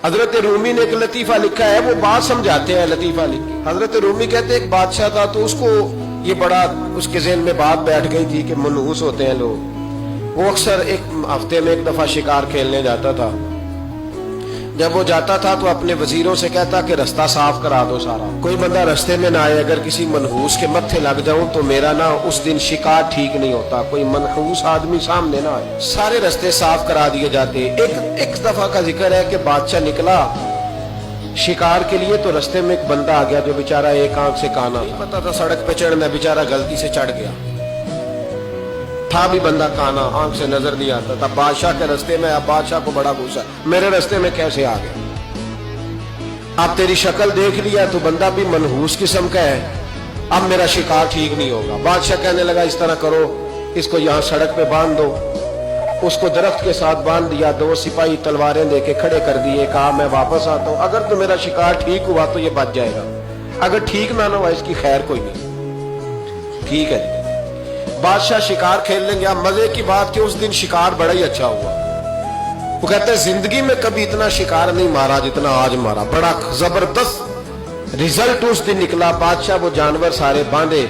حضرت رومی نے ایک لطیفہ لکھا ہے, وہ بات سمجھاتے ہیں لطیفہ لکھ کے. حضرت رومی کہتے ہیں ایک بادشاہ تھا, تو اس کو یہ بڑا اس کے ذہن میں بات بیٹھ گئی تھی کہ منحوس ہوتے ہیں لوگ. وہ اکثر ایک ہفتے میں ایک دفعہ شکار کھیلنے جاتا تھا. جب وہ جاتا تھا تو اپنے وزیروں سے کہتا کہ رستہ صاف کرا دو سارا, کوئی بندہ رستے میں نہ آئے, اگر کسی منحوس کے متھے لگ جاؤں تو میرا نا اس دن شکار ٹھیک نہیں ہوتا, کوئی منحوس آدمی سامنے نہ آئے. سارے رستے صاف کرا دیے جاتے. ایک دفعہ کا ذکر ہے کہ بادشاہ نکلا شکار کے لیے, تو رستے میں ایک بندہ آ گیا جو بیچارہ ایک آنکھ سے کانا تھا. پتا تھا سڑک پہ چڑھنا, بیچارہ غلطی سے چڑھ گیا. تھا بھی بندہ کانا, آنکھ سے نظر نہیں آتا تھا. بادشاہ کے رستے میں, اب بادشاہ کو بڑا غصہ, میرے رستے میں کیسے آ گیا؟ اب تیری شکل دیکھ لیا تو بندہ بھی منحوس قسم کا ہے, اب میرا شکار ٹھیک نہیں ہوگا. بادشاہ کہنے لگا اس طرح کرو, اس کو یہاں سڑک پہ باندھ دو. اس کو درخت کے ساتھ باندھ دیا. 2 سپاہی تلواریں دے کے کھڑے کر دیے. کہا میں واپس آتا ہوں, اگر تو میرا شکار ٹھیک ہوا تو یہ بچ جائے گا, اگر ٹھیک نہ ہوا اس کی خیر کوئی نہیں. ٹھیک ہے. بادشاہ شکار کھیلنے گیا. مزے کی بات کہ اس دن شکار بڑا ہی اچھا ہوا. وہ کہتے ہیں زندگی میں کبھی اتنا شکار نہیں مارا جتنا آج مارا, بڑا زبردست ریزلٹ اس دن نکلا. بادشاہ وہ جانور سارے باندھے,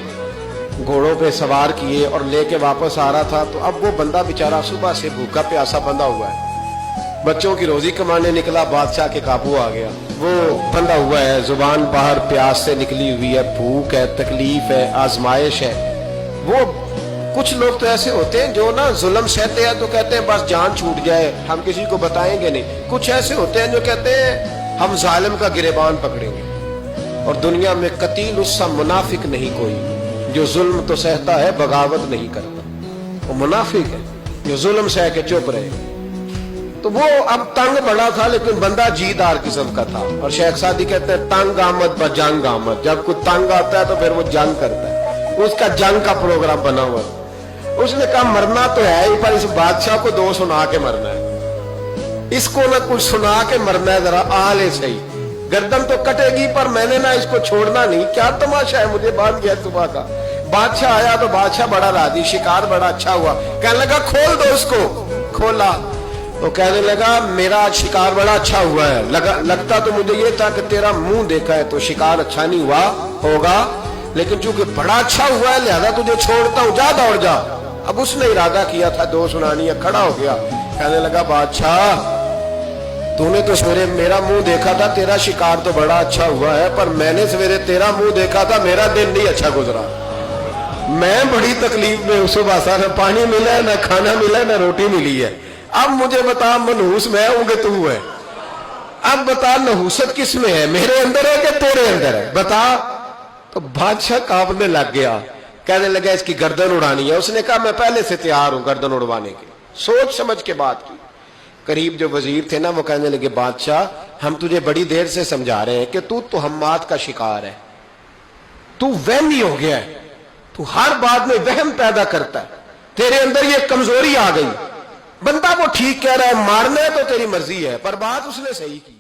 گھوڑوں پہ سوار کیے اور لے کے واپس آ رہا تھا. تو اب وہ بندہ بیچارہ صبح سے بھوکا پیاسا بندہ ہوا ہے, بچوں کی روزی کمانے نکلا, بادشاہ کے قابو آ گیا. وہ بندہ ہوا ہے, زبان باہر پیاس سے نکلی ہوئی ہے, بھوک ہے, تکلیف ہے, آزمائش ہے. وہ کچھ لوگ تو ایسے ہوتے ہیں جو نا ظلم سہتے ہیں تو کہتے ہیں بس جان چھوٹ جائے, ہم کسی کو بتائیں گے نہیں. کچھ ایسے ہوتے ہیں جو کہتے ہیں ہم ظالم کا گریبان پکڑیں گے. اور دنیا میں قتیل اس سا منافق نہیں کوئی جو ظلم تو سہتا ہے بغاوت نہیں کرتا. وہ منافق ہے جو ظلم سہ کے چپ رہے. تو وہ اب تنگ بڑا تھا لیکن بندہ جیدار قسم کا تھا. اور شیخ سعدی کہتے ہیں تنگ آمد ب جنگ آمد, جب کوئی تنگ آتا ہے تو پھر وہ جنگ کرتا ہے. اس کا جنگ کا پروگرام بنا ہوا. اس نے کہا مرنا تو ہے ہی, پر اس بادشاہ کو 2 سنا کے مرنا ہے, اس کو نہ کچھ سنا کے مرنا ہے, ذرا آلے صحیح. گردن تو کٹے گی پر میں نے نہ اس کو چھوڑنا نہیں. کیا تماشا ہے, مجھے باندھ گیا صبح کا. بادشاہ آیا تو بادشاہ بڑا راضی, شکار بڑا اچھا ہوا. کہنے لگا کھول دو اس کو. کھولا تو کہنے لگا میرا آج شکار بڑا اچھا ہوا ہے. لگتا تو مجھے یہ تھا کہ تیرا منہ دیکھا ہے تو شکار اچھا نہیں ہوا ہوگا, لیکن چونکہ بڑا اچھا ہوا ہے لہذا تجھے چھوڑتا ہوں, جا دوڑ جا. اب اس نے ارادہ کیا تھا 2 سنانی ہے, کھڑا ہو گیا. کہنے لگا بادشاہ تو نے تو سویرے میرا منہ دیکھا تھا, تیرا شکار تو بڑا اچھا ہوا ہے, پر میں نے سویرے تیرا منہ دیکھا تھا, میرا دن نہیں اچھا گزرا. میں بڑی تکلیف میں, صبح سا نہ پانی ملا ہے, نہ کھانا ملا ہے, نہ روٹی ملی ہے. اب مجھے بتا منحوس میں ہوں کہ تو ہے؟ اب بتا نحوست کس میں ہے, میرے اندر ہے کہ تیرے اندر ہے, بتا. تو بادشاہ کانپنے لگ گیا. کہنے لگا اس کی گردن اڑانی ہے. اس نے کہا میں پہلے سے تیار ہوں گردن اڑوانے کے. سوچ سمجھ کے بات کی. قریب جو وزیر تھے نا وہ کہنے لگے بادشاہ ہم تجھے بڑی دیر سے سمجھا رہے ہیں کہ تو تہمات کا شکار ہے, تو وہمی ہو گیا ہے, تو ہر بات میں وہم پیدا کرتا ہے, تیرے اندر یہ کمزوری آ گئی. بندہ وہ ٹھیک کہہ رہا ہے, مارنا ہے تو تیری مرضی ہے, پر بات اس نے صحیح کی.